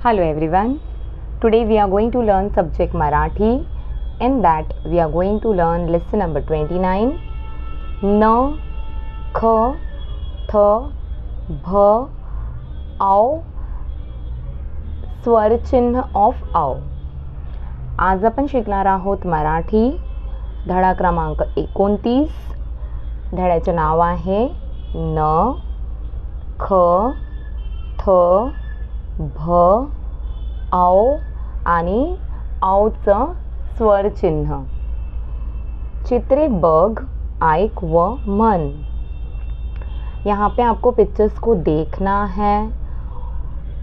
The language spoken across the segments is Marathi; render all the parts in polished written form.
Hello everyone. Today we are going to learn subject Marathi. In that we are going to learn lesson number 29. न, ख, थ, भ, औ, स्वर चिन्ह ऑफ औ. आज आपण शिकणार आहोत मराठी धडा क्रमांक 29. धड्याचे नाव आहे न, ख, थ, भ, औ आणि औचं स्वर चिन्ह. चित्रे बघ, ऐक व मन. यहाँ पे आपको पिक्चर्स को देखना है,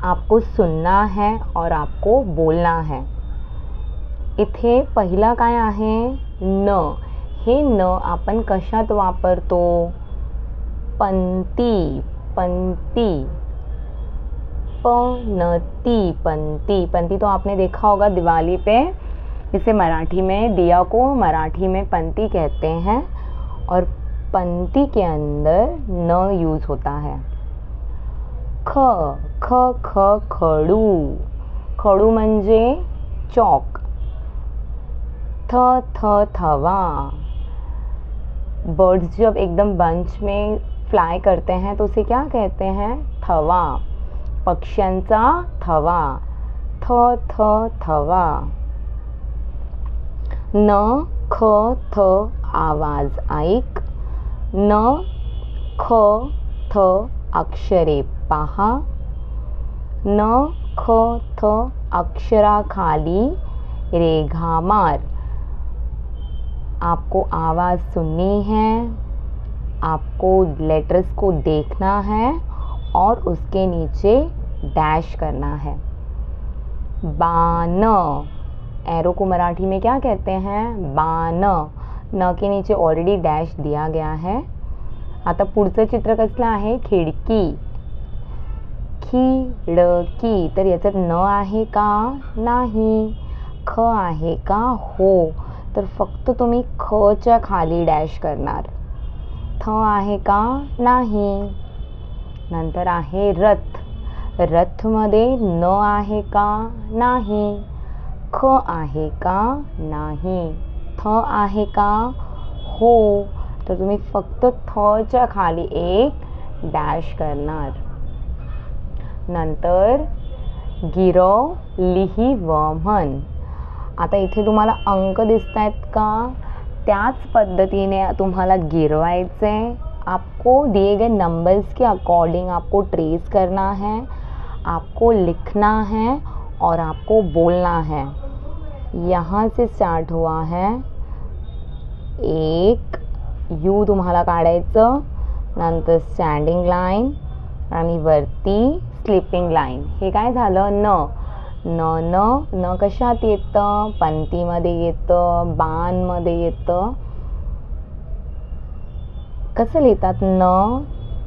आपको सुनना है और आपको बोलना है. इथे पहिला काय आहे न. हे न आपण कशात वापरतो? पंक्ती, पंक्ती, पनती, पंक्ति. पंक्ति तो आपने देखा होगा दिवाली पे. इसे मराठी में, दिया को मराठी में पंक्ति कहते हैं और पंक्ति के अंदर न यूज़ होता है. ख, ख, ख, खडू. खडू म्हणजे चौक. थ, थ, थवा. बर्ड्स जब एकदम बंच में फ्लाई करते हैं तो उसे क्या कहते हैं? थवा. पक्ष्यांचा थवा. थ, थ, थवा. न, ख, थ आवाज ऐक. न, ख, थ अक्षरे पहा. न, ख, थ अक्षराखाली रेघा मार. आपको आवाज़ सुननी है, आपको लेटर्स को देखना है और उसके नीचे डैश करना है. बाण. एरो को मराठी में क्या कहते हैं? बाण. न के नीचे ऑलरेडी डॅश दिया गया है. आता पुढचं चित्र कसलं आहे? खिडकी. खिडकी. तर याच्यात न आहे का? नाही. ख आहे का? हो. तर फक्त तुम्ही ख च्या खाली डॅश करणार. थ आहे का? नाही. नंतर आहे रथ. रथ मध्ये न आहे का? नाही. ख आहे का? नाही. थ आहे का? हो. तर तुम्ही फक्त थ च्या खाली एक डॅश करणार. नंतर गिरव, लिही व म्हण. आता इथे तुम्हाला अंक दिसत आहेत का? त्याच पद्धतीने तुम्हाला गिरवायचे. आपको दिए गए नंबर्स के अकॉर्डिंग आपको ट्रेस करना है, आपको लिखना है और आपको बोलना है. यहाँ से स्टार्ट हुआ है. एक यू तुम्हाला काढायचं. नंतर स्टँडिंग लाईन आणि वरती स्लिपिंग लाईन. हे काय झालं? न. न, न, न कशात येतं? पंक्तीमध्ये येतं, बाणमध्ये येतं. कसं लिहितात? न,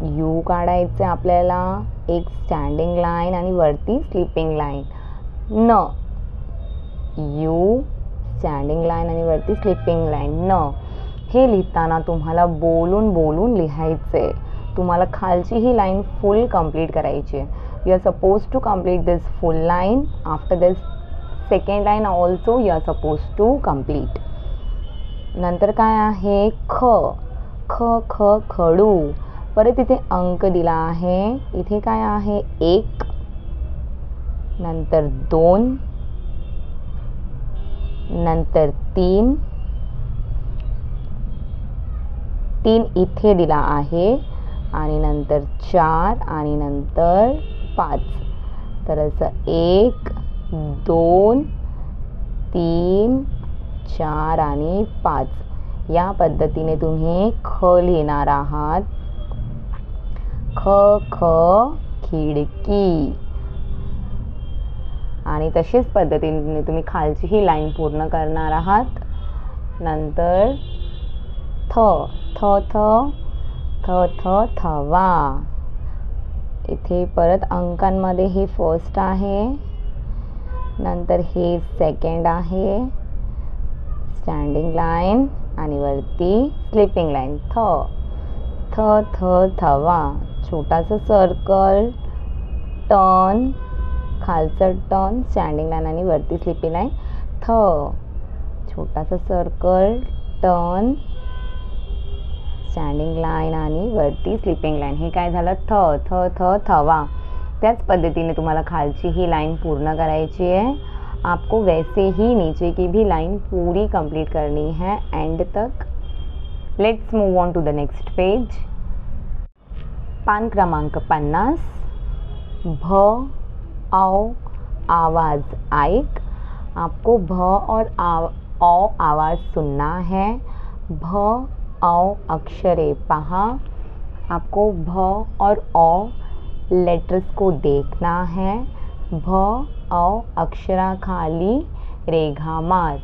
यू काढायचं आपल्याला, एक स्टँडिंग लाईन आणि वरती स्लिपिंग लाईन. न, यू, स्टँडिंग लाईन आणि वरती स्लिपिंग लाईन. न. हे लिहिताना तुम्हाला बोलून बोलून लिहायचे. तुम्हाला खालची ही लाईन फुल कंप्लीट करायची. You are suppose to complete this full line. After this second line also you are suppose to complete. नंतर काय आहे? ख. ख, ख, खडू. परत इथे अंक दिला आहे. इथे काय आहे? 1, नंतर 2, नंतर 3. 3 इथे दिला आहे आणि नंतर 4 आणि नंतर 5. तर असं 1, 2, 3, 4 आणि 5 या पद्धतीने तुम्ही ख लिहिणार आहात. ख, ख, खिडकी. आणि तशीच पद्धतीने तुम्ही खालची ही लाईन पूर्ण करणार आहात. नंतर थ, थ, थ, थ, थ, थवा. इथे परत अंकांमध्ये हे फर्स्ट आहे, नंतर हे सेकंड आहे, स्टँडिंग लाईन आणि वरती स्लिपिंग लाईन. थ, थ, थ, थवा. छोटासा सर्कल, टर्न, खालचं टर्न स्टँडिंग लाईन आणि वरती स्लिपिंग लाईन. थ, छोटासा सर्कल, टर्न, स्टँडिंग लाईन आणि वरती स्लिपिंग लाईन. हे काय झालं? थ, थ, थ, थवा. त्याच पद्धतीने तुम्हाला खालची ही लाइन पूर्ण करायची है. आपको वैसे ही नीचे की भी लाइन पूरी कंप्लीट करनी है एंड तक. Let's move on to the next page. पान क्रमांक 50. भ, औ आवाज़ ऐक. आपको भ और औ आवाज़ सुनना है. भ, औ अक्षरे पहा. आपको भ और औ लेटर्स को देखना है. भ, औ अक्षराखाली रेखा मार.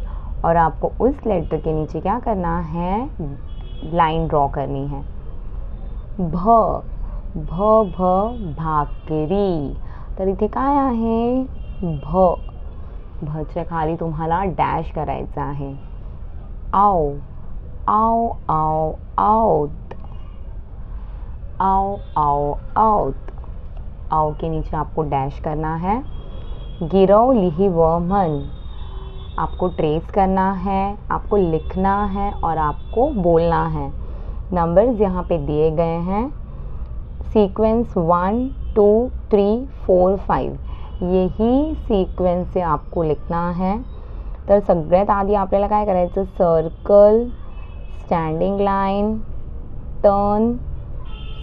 और आपको उस लेटर के नीचे क्या करना है? लाइन ड्रॉ करनी है. भ, भ, भाकरी. तर इथे काय आहे? भ, भच्या खाली तुम्हाला डॅश करायचा आहे. औ, औ, औ, औत. औ, औ, औत. औ के नीचे आपको डैश करना है. गिरव लिही व मन. आपको ट्रेस करना है, आपको लिखना है और आपको बोलना है. नंबर्स यहाँ पे दिए गए हैं. सीक्वेंस 1, 2, 3, 4, 5. यही सीक्वेंस से आपको लिखना है. तर सगळ्यात आधी आपल्याला काय करायचं? Circle, standing line, turn,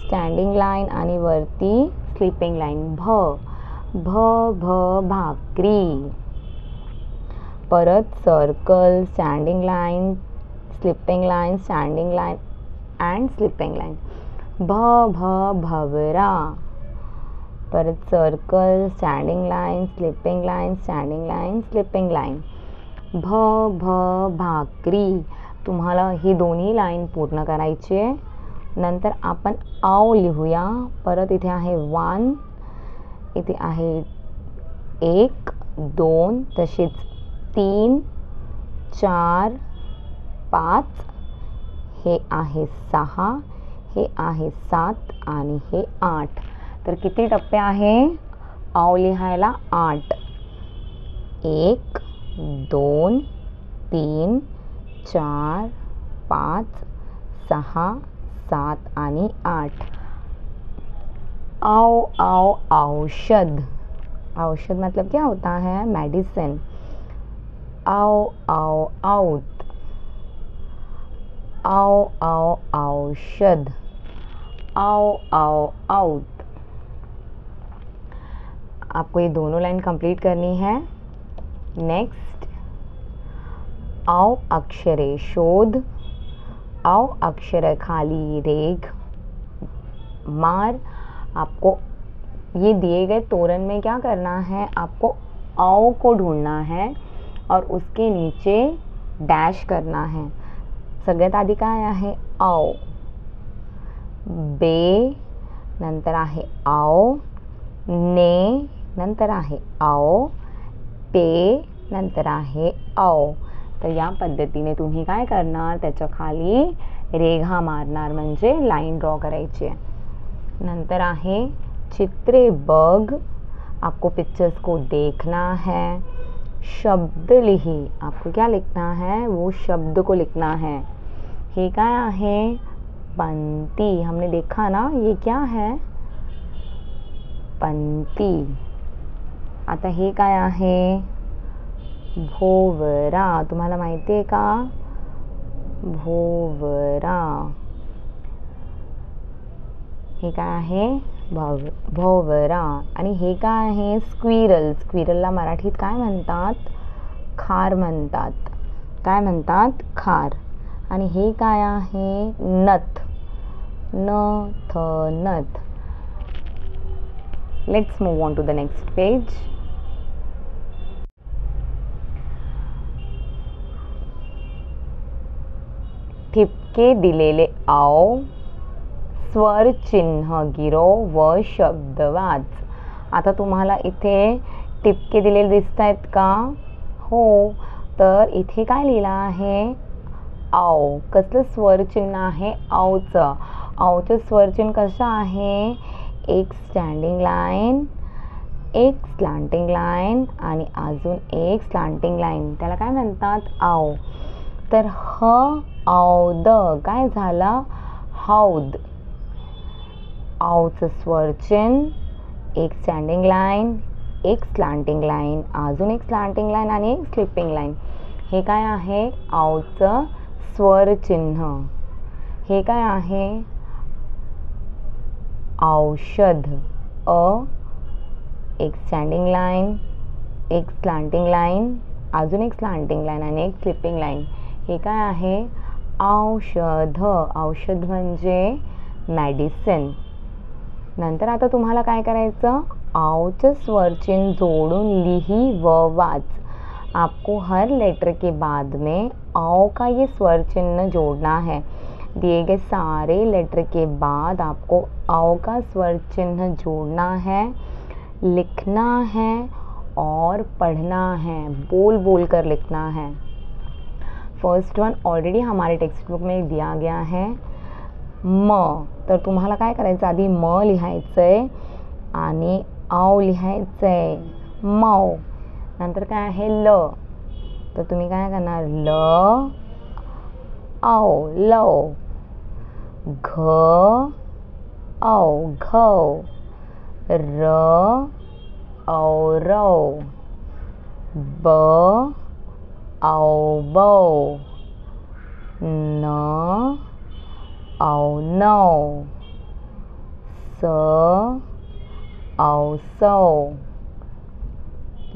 standing line आणि वरती स्लिपिंग लाईन. भ, भ, भाकरी. परत circle, standing line, sleeping line, standing line and sleeping line. भ, भवरा. परत circle, standing line, sleeping line, standing line, sleeping line. भ, भाकरी. तुम्हाला ही दोन्ही लाईन पूर्ण करायची आहे. नंतर आपण औ लिहूया. परत इथे आहे 1, इथे आहे 1, 2, तसेच 3, 4, 5, हे आहे 6, हे आहे 7 आणि हे 8. तर किती टप्पे आहे औ लिहायला? 8. 1, 2, 3, 4, 5, 6, 7 आणि 8. औ, औ, औषध. औषध मतलब क्या होता है? मेडिसिन. औ, औ, औत. औ, औ, औषध. औ, औ, औत. आपको ये दोनों लाइन कंप्लीट करनी है. नेक्स्ट, औ अक्षरे शोध. औ अक्षर खाली रेख मार. आपको ये दिए गए तोरण में क्या करना है? आपको औ को ढूंढना है और उसके नीचे डैश करना है. सगळ्यात आधी काय आहे? औ. बे, नंतर आहे औ. ने, नंतर आहे औ. पे, नंतर आहे औ. तर या पद्धतीने तुम्ही काय करणार? त्याच्या खाली रेघा मारणार, म्हणजे लाइन ड्रॉ करायची आहे. नंतर आहे चित्रे बघ. आपको पिक्चर्स को देखना है. शब्द लिही. आपको क्या लिखना है? वो शब्द को लिखना है. हे काय आहे? पंक्ति. हमने देखा ना, ये क्या है? पंक्ति. आता हे काय आहे? भोवरा. तुम्हाला माहिती आहे का? भोवरा. हे काय आहे? भोवरा. आणि हे काय आहे? स्क्विरल. स्क्विरलला मराठीत काय म्हणतात? खार म्हणतात. काय म्हणतात? खार. आणि हे काय आहे? नथ. नथ, नथ. Let's move on to the next page. ठिपके दिलेले औ. स्वर चिन्ह गिरव व शब्द वाच. आता तुम्हाला इथे टिपके दिलेले दिसत आहेत का? हो. तर इथे काय लिहिलं आहे? औ. कसलं स्वर चिन्ह आहे? औचं. औचं स्वर चिन्ह कसं आहे? एक स्टँडिंग लाईन, एक स्लँटिंग लाईन आणि अजून एक स्लँटिंग लाईन, त्याला काय म्हणतात? आव. तर ह औद काय झालं? हौद. आवचं स्वरचिन्ह, एक स्टँडिंग लाईन, एक स्लँटिंग लाईन, अजून एक स्लँटिंग लाईन आणि एक स्लिपिंग लाईन. हे काय आहे? आवचं स्वरचिन्ह. हे काय आहे? औषध. एक स्टँडिंग लाईन, एक स्लँटिंग लाईन, अजून एक स्लँटिंग लाईन आणि एक स्लिपिंग लाईन. हे काय आहे? औषध. औषध म्हणजे मेडिसिन. नंतर आता तुम्हाला काय करायचं? आवचं स्वरचिन्ह जोड़ून लिही व वाच. आपको हर लेटर के बाद में आव का ये स्वर चिन्ह जोड़ना है. दिए गए सारे लेटर के बाद आपको आव का स्वर चिन्ह जोड़ना है, लिखना है और पढ़ना है. बोल बोल कर लिखना है. फर्स्ट वन ऑलरेडी हमारे टेक्स्ट बुक में दिया गया है, म. तर तुम्हाला काय करायचं? आधी म लिहायचं आहे आणि आव लिहायचं आहे, मौ. नंतर काय आहे? ल. तर तुम्ही काय करणार? ल औ, लव. घ औ, घव. र औ, रव. ब औ, बौ. न औ, नौ. स औ, सौ.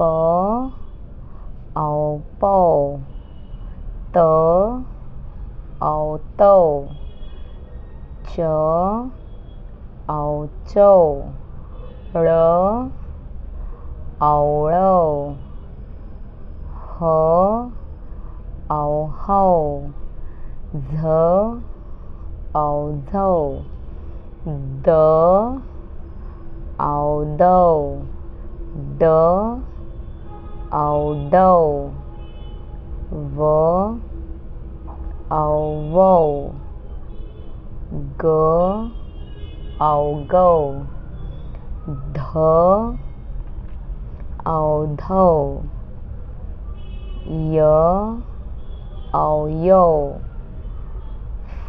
प औ, पौ. त औ, तौ. च औ, चौ. ळ औ, ळौ. ह औ, हौ. झ औ, झौ. द औ, दौ. ड औ, डौ. व औ, वौ. ग औ, गौ. ध औ, धौ. य औ, यौ.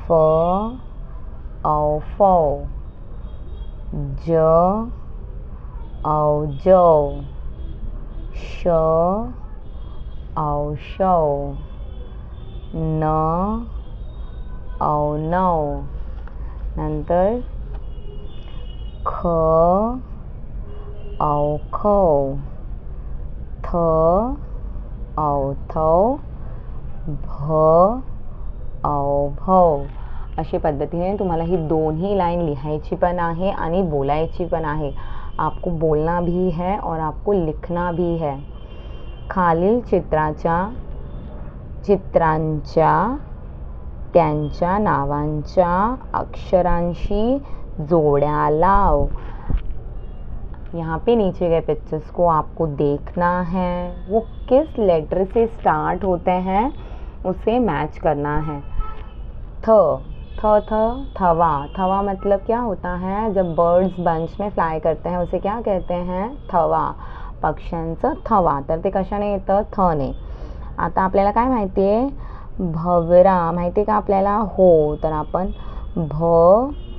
फ औ, फौ. ज औ, जौ. श औ, शौ. न औ, नौ. नंतर ख औ, खौ. थ औ, थौ. भ औ, भौ. अशा पद्धतीने तुम्हाला ही दोन्ही लाइन लिहायची पण आहे आणि बोलायची पण आहे. आपको बोलना भी है और आपको लिखना भी है. खालील चित्रांच्या त्यांच्या नावांच्या अक्षरांशी जोड्या लाव. यहाँ पे नीचे गए पिक्चर्स को आपको देखना है, वो किस लेटर से स्टार्ट होते हैं उसे मैच करना है. थ थवा. थवा मतलब क्या होता है? जब बर्ड्स बंच में फ्लाय करते हैं उसे क्या कहते हैं? थवा. पक्ष्यांचं थवा. तर ते कशाने येतं? थने. आता आपल्याला काय माहिती आहे? भवरा माहिती आहे का आपल्याला? हो. तर आपण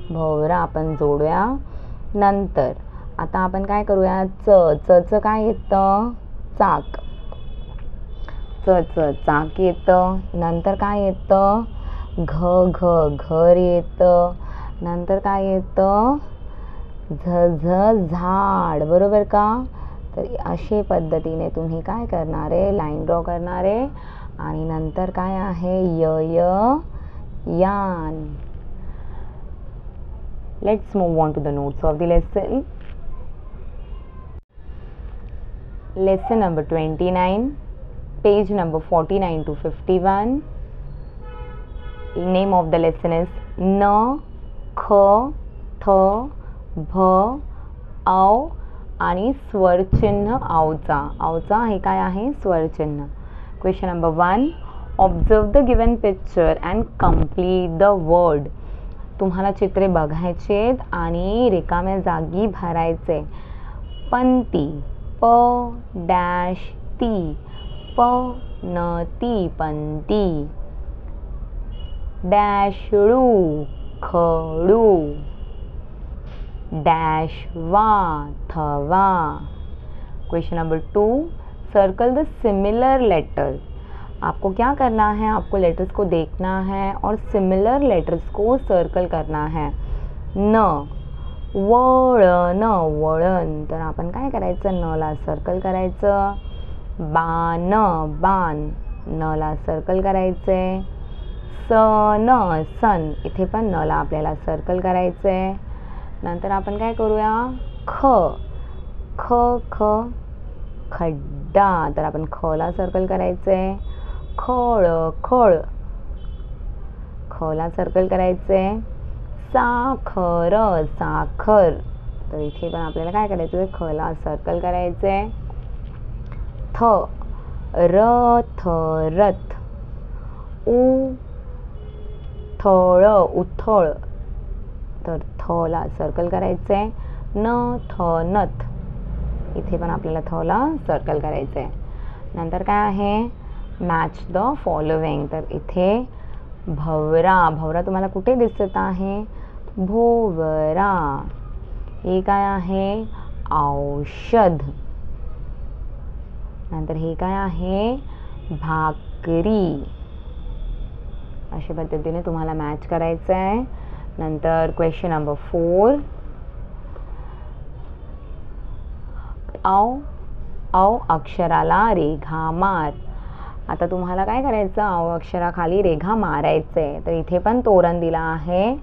भवरा आपण जोडूया. नंतर आता आपण काय करूया? च काय येतं? चाक. चाक येतं. नंतर काय येतं? घर येतं. नंतर काय येतं? झाड. बरोबर का? तर अशा पद्धतीने तुम्ही काय करणार आहे? लाईन ड्रॉ करणार आहे. आणि नंतर काय आहे? यान. Let's move on to the notes of the lesson. Lesson number 29, page number 49 to 51. Name of the lesson is न, ख, थ, भ, औ आणि स्वरचिन्ह आवचा. आवचा हे काय आहे? स्वरचिन्ह. Question number 1. Observe the given picture and complete the word. तुम्हाला चित्रे बघायचेत आणि रिकाम्या जागी भरायचे. पंती, प डॅश ती, प न ती पंती, डॅशळू, खडू, डैश वा, थवा। Question number 2, circle the similar letter. आपको क्या करना है, आपको लेटर्स को देखना है और सिमिलर लेटर्स को सर्कल करना है। न, वळण, वळण, तर आपण काय करायचं, न ला सर्कल करायचं। बाण, बाण, न ला सर्कल करायचे। सन, सन, इथे पण न ला आपल्याला सर्कल करायचे। नंतर आपण काय करूया, ख, ख, ख, खड्डा, तर आपण ख ला सर्कल करायचे। खळ, खळ, ख ला सर्कल करायचे। साखर, साखर, तर इथे पण आपल्याला काय करायचं, ख ला सर्कल करायचे। थ, रथ, रथ, उ, थळ, उथळ, तर थ ला सर्कल करायचे। न, थ, नथ, इथे पण आपल्याला थ ला सर्कल करायचे। नंतर काय आहे, मॅच द फॉलोइंग, तर इथे भवरा, भवरा तुम्हाला कुठे दिसत आहे, भोवरा। हे काय आहे, औषध। नंतर हे काय आहे, भाकरी। अशा पद्धतीने तुम्हाला मॅच करायचं आहे। नंतर क्वेश्चन नंबर 4, औ, औ अक्षराला रेघा मार। आता तुम्हाला काय करायचं, औ अक्षराखाली रेघा मारायचे। तर इथे पण तोरण दिला आहे,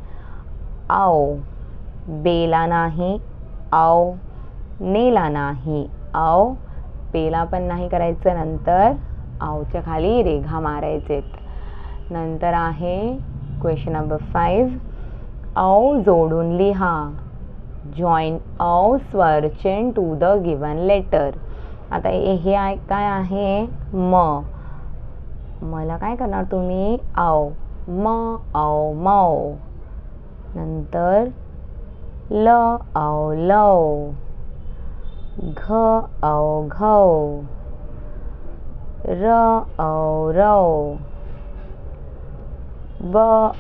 औ, बेला नाही, औ, नेला नाही, औ, पेला पण नाही करायचं। नंतर औच्या खाली रेघा मारायचे। नंतर आहे क्वेश्चन नंबर 5, औ जोडून लिहा। जॉईन औ स्वर chain to the given letter. आता हे काय आहे, म, मला काय करणार तुम्ही, औ, म, औ, मौ। नंतर ल, औ, लव, घ, औ, घौ, र, औ, रौ, ब,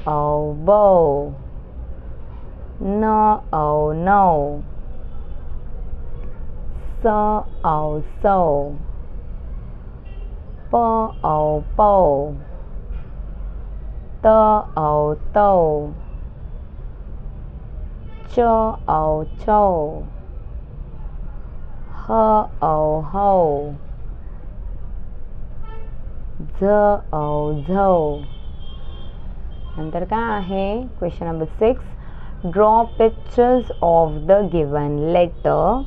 औ, बौ, न, औ, नौ, स, औ, सौ, प, औ, पौ, त, औ, तौ, च, औ, चौ, ह, औ, हौ, झ, औ, झौ। नंतर काय आहे, question number 6, draw pictures of the given letter.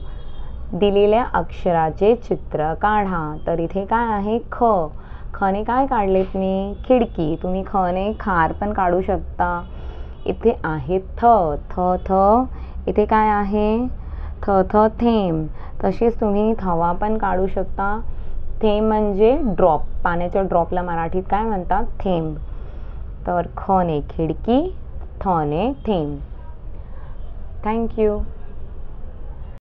दिलेल्या अक्षराचे चित्र काढा। तर इथे काय आहे, ख, खने काय काढलेत मी, खिडकी। तुम्ही खने खार पण काढू शकता। इथे आहे थ, थ, थ, इथे काय आहे, थ, थ, थेंब। तसेच तुम्ही थवा पण काढू शकता। थेंब म्हणजे ड्रॉप, पाण्याच्या ड्रॉपला मराठीत काय म्हणतात, थेंब। तर ख ने खिडकी, थ ने थेंब। थँक्यू।